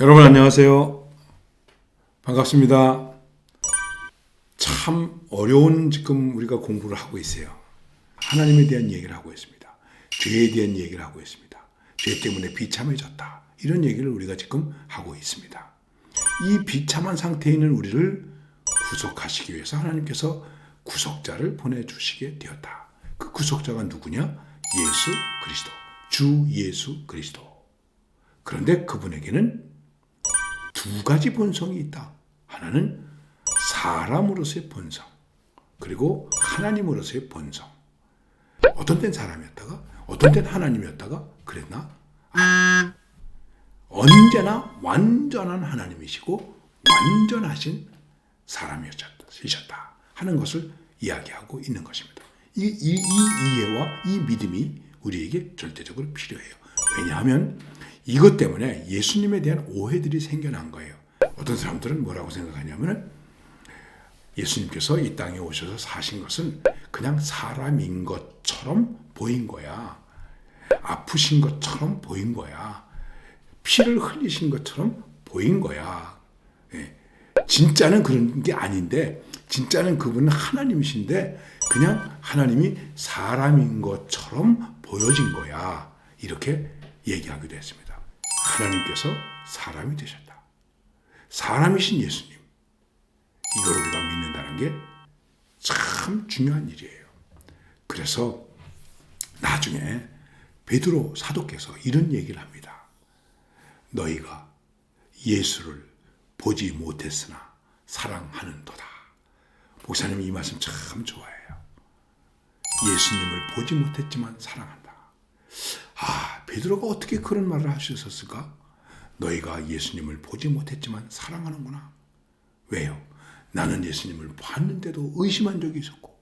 여러분 안녕하세요. 반갑습니다. 참 어려운 지금 우리가 공부를 하고 있어요. 하나님에 대한 얘기를 하고 있습니다. 죄에 대한 얘기를 하고 있습니다. 죄 때문에 비참해졌다. 이런 얘기를 우리가 지금 하고 있습니다. 이 비참한 상태에 있는 우리를 구속하시기 위해서 하나님께서 구속자를 보내주시게 되었다. 그 구속자가 누구냐? 예수 그리스도. 주 예수 그리스도. 그런데 그분에게는 두 가지 본성이 있다. 하나는 사람으로서의 본성, 그리고 하나님으로서의 본성. 어떤 땐 사람이었다가 어떤 땐 하나님이었다가 그랬나? 언제나 완전한 하나님이시고 완전하신 사람이셨다 하는 것을 이야기하고 있는 것입니다. 이 이해와 이 믿음이 우리에게 절대적으로 필요해요. 왜냐하면 이것 때문에 예수님에 대한 오해들이 생겨난 거예요. 어떤 사람들은 뭐라고 생각하냐면 예수님께서 이 땅에 오셔서 사신 것은 그냥 사람인 것처럼 보인 거야. 아프신 것처럼 보인 거야. 피를 흘리신 것처럼 보인 거야. 진짜는 그런 게 아닌데, 진짜는 그분은 하나님이신데 그냥 하나님이 사람인 것처럼 보여진 거야. 이렇게 얘기하기도 했습니다. 하나님께서 사람이 되셨다. 사람이신 예수님. 이걸 우리가 믿는다는 게 참 중요한 일이에요. 그래서 나중에 베드로 사도께서 이런 얘기를 합니다. 너희가 예수를 보지 못했으나 사랑하는도다. 목사님이 이 말씀 참 좋아해요. 예수님을 보지 못했지만 사랑한다. 베드로가 어떻게 그런 말을 하셨을까? 너희가 예수님을 보지 못했지만 사랑하는구나. 왜요? 나는 예수님을 봤는데도 의심한 적이 있었고,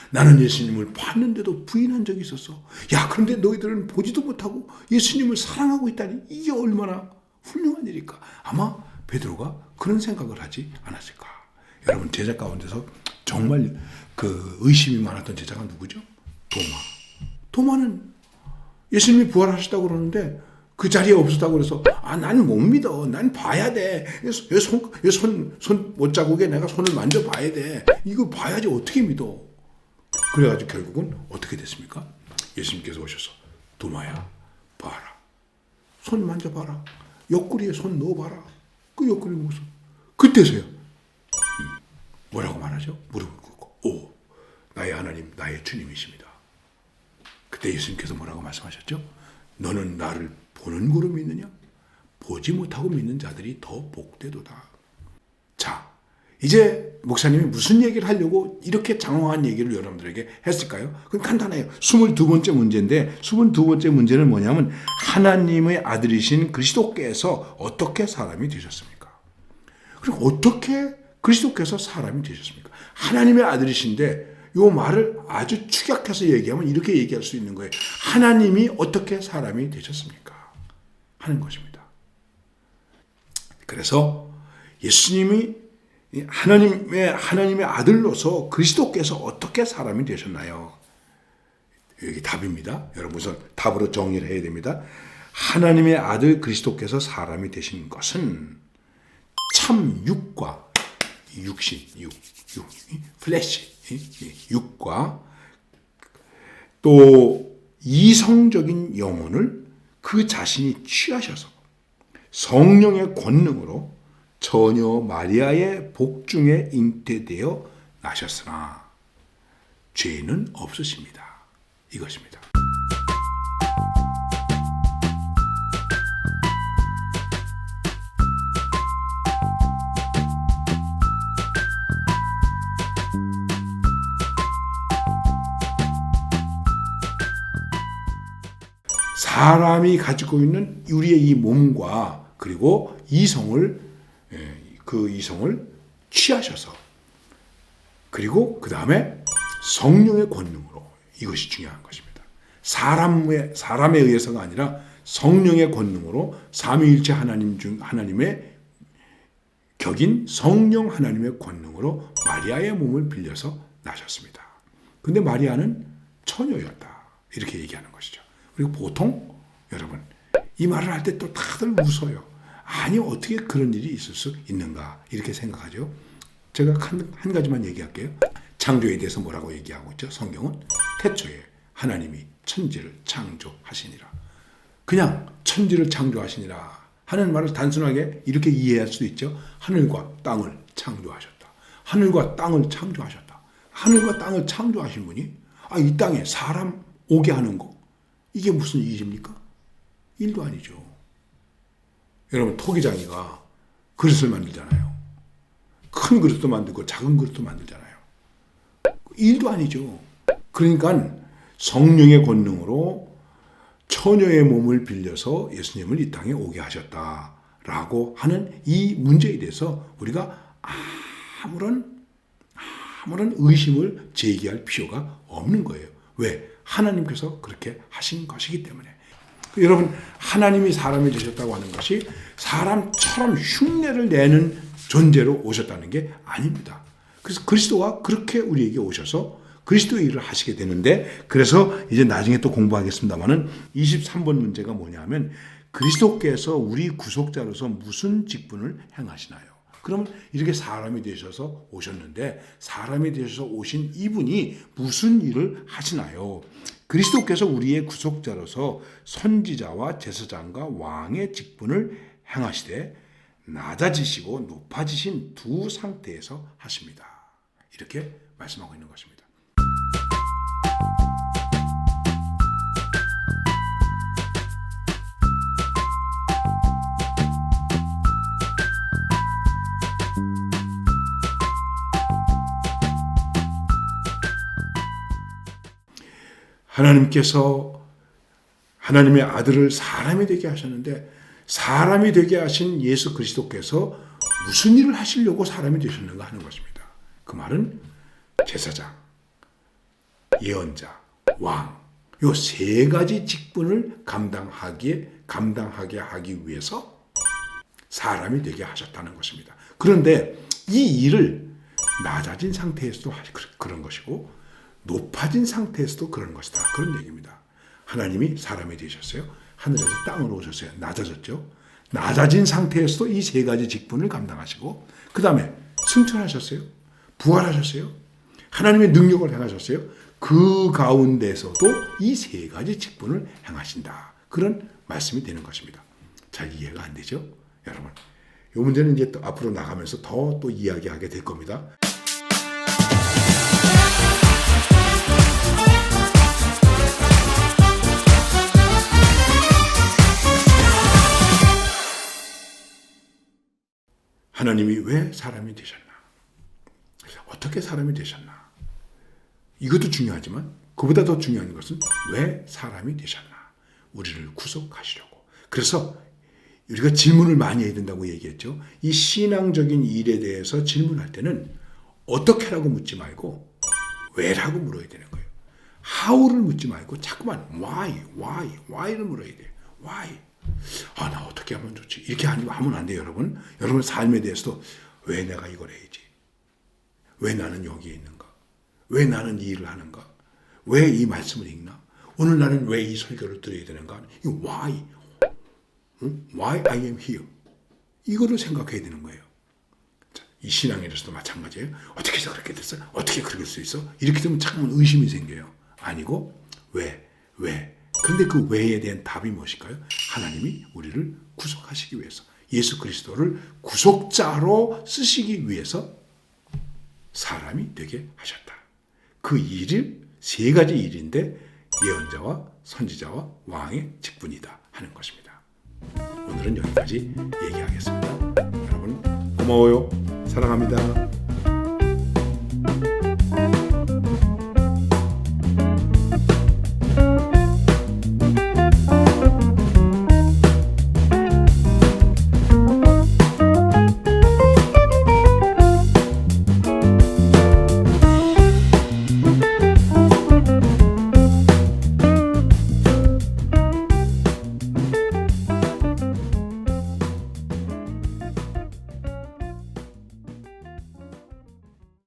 나는 예수님을 봤는데도 부인한 적이 있었어. 야, 그런데 너희들은 보지도 못하고 예수님을 사랑하고 있다니, 이게 얼마나 훌륭한 일일까? 아마 베드로가 그런 생각을 하지 않았을까? 여러분, 제자 가운데서 정말 그 의심이 많았던 제자가 누구죠? 도마는 예수님이 부활하셨다고 그러는데 그 자리에 없었다고 그래서 난 못 믿어. 난 봐야 돼. 손 못자국에 내가 손을 만져봐야 돼. 이거 봐야지 어떻게 믿어. 그래가지고 결국은 어떻게 됐습니까? 예수님께서 오셔서 도마야 봐라. 손 만져봐라. 옆구리에 손 넣어봐라. 그 옆구리 무슨 그때서야 뭐라고 말하죠? 무릎을 꿇고 나의 하나님 나의 주님이십니다. 그때 예수님께서 뭐라고 말씀하셨죠? 너는 나를 보는 거로 믿느냐? 보지 못하고 믿는 자들이 더 복되도다. 자, 이제 목사님이 무슨 얘기를 하려고 이렇게 장황한 얘기를 여러분들에게 했을까요? 그건 간단해요. 22번째 문제인데 22번째 문제는 뭐냐면 하나님의 아들이신 그리스도께서 어떻게 사람이 되셨습니까? 그리고 어떻게 그리스도께서 사람이 되셨습니까? 하나님의 아들이신데 이 말을 아주 축약해서 얘기하면 이렇게 얘기할 수 있는 거예요. 하나님이 어떻게 사람이 되셨습니까? 하는 것입니다. 그래서 예수님이 하나님의 아들로서 그리스도께서 어떻게 사람이 되셨나요? 여기 답입니다. 여러분 우선 답으로 정리를 해야 됩니다. 하나님의 아들 그리스도께서 사람이 되신 것은 참 육과 육신, 플래시, 육과 또 이성적인 영혼을 그 자신이 취하셔서 성령의 권능으로 처녀 마리아의 복중에 잉태되어 나셨으나 죄는 없으십니다. 이것입니다. 사람이 가지고 있는 우리의 이 몸과 그리고 그 이성을 취하셔서 그리고 그 다음에 성령의 권능으로 이것이 중요한 것입니다. 사람에 의해서가 아니라 성령의 권능으로 삼위일체 하나님의 격인 성령 하나님의 권능으로 마리아의 몸을 빌려서 나셨습니다. 근데 마리아는 처녀였다. 이렇게 얘기하는 것이죠. 그리고 보통 여러분 이 말을 할 때 또 다들 웃어요. 아니 어떻게 그런 일이 있을 수 있는가 이렇게 생각하죠. 제가 한 가지만 얘기할게요. 창조에 대해서 뭐라고 얘기하고 있죠? 성경은 태초에 하나님이 천지를 창조하시니라. 그냥 천지를 창조하시니라 하는 말을 단순하게 이렇게 이해할 수도 있죠. 하늘과 땅을 창조하셨다. 하늘과 땅을 창조하셨다. 하늘과 땅을 창조하신 분이 이 땅에 사람 오게 하는 거 이게 무슨 일입니까? 일도 아니죠. 여러분 토기장이가 그릇을 만들잖아요. 큰 그릇도 만들고 작은 그릇도 만들잖아요. 일도 아니죠. 그러니까 성령의 권능으로 처녀의 몸을 빌려서 예수님을 이 땅에 오게 하셨다라고 하는 이 문제에 대해서 우리가 아무런 의심을 제기할 필요가 없는 거예요. 왜? 하나님께서 그렇게 하신 것이기 때문에. 여러분 하나님이 사람이 되셨다고 하는 것이 사람처럼 흉내를 내는 존재로 오셨다는 게 아닙니다. 그래서 그리스도가 그렇게 우리에게 오셔서 그리스도의 일을 하시게 되는데, 그래서 이제 나중에 또 공부하겠습니다만은 23번 문제가 뭐냐면 그리스도께서 우리 구속자로서 무슨 직분을 행하시나요? 그럼 이렇게 사람이 되셔서 오셨는데 사람이 되셔서 오신 이분이 무슨 일을 하시나요? 그리스도께서 우리의 구속자로서 선지자와 제사장과 왕의 직분을 행하시되 낮아지시고 높아지신 두 상태에서 하십니다. 이렇게 말씀하고 있는 것입니다. 하나님께서 하나님의 아들을 사람이 되게 하셨는데 사람이 되게 하신 예수 그리스도께서 무슨 일을 하시려고 사람이 되셨는가 하는 것입니다. 그 말은 제사장, 예언자, 왕, 요 세 가지 직분을 감당하게 하기 위해서 사람이 되게 하셨다는 것입니다. 그런데 이 일을 낮아진 상태에서도 그런 것이고 높아진 상태에서도 그런 것이다. 그런 얘기입니다. 하나님이 사람이 되셨어요. 하늘에서 땅으로 오셨어요. 낮아졌죠. 낮아진 상태에서도 이 세 가지 직분을 감당하시고 그 다음에 승천하셨어요. 부활하셨어요. 하나님의 능력을 행하셨어요. 그 가운데서도 이 세 가지 직분을 행하신다. 그런 말씀이 되는 것입니다. 잘 이해가 안 되죠? 여러분, 이 문제는 이제 또 앞으로 나가면서 더 또 이야기하게 될 겁니다. 하나님이 왜 사람이 되셨나? 어떻게 사람이 되셨나? 이것도 중요하지만 그보다 더 중요한 것은 왜 사람이 되셨나? 우리를 구속하시려고. 그래서 우리가 질문을 많이 해야 된다고 얘기했죠. 이 신앙적인 일에 대해서 질문할 때는 어떻게라고 묻지 말고 왜라고 물어야 되는 거예요. how를 묻지 말고 자꾸만 why를 물어야 돼요. why? 나 어떻게 하면 좋지? 이렇게 하면 안 돼요, 여러분. 여러분 삶에 대해서도 왜 내가 이걸 해야지? 왜 나는 여기에 있는가? 왜 나는 이 일을 하는가? 왜 이 말씀을 읽나? 오늘 나는 왜 이 설교를 들어야 되는가? 이 why? Why I am here? 이거를 생각해야 되는 거예요. 자, 이 신앙에 대해서도 마찬가지예요. 어떻게 해서 그렇게 됐어? 어떻게 그럴 수 있어? 이렇게 되면 자꾸만 의심이 생겨요. 아니고 왜? 근데 그 왜에 대한 답이 무엇일까요? 하나님이 우리를 구속하시기 위해서, 예수 그리스도를 구속자로 쓰시기 위해서 사람이 되게 하셨다. 그 일이 세 가지 일인데 예언자와 선지자와 왕의 직분이다 하는 것입니다. 오늘은 여기까지 얘기하겠습니다. 여러분 고마워요. 사랑합니다.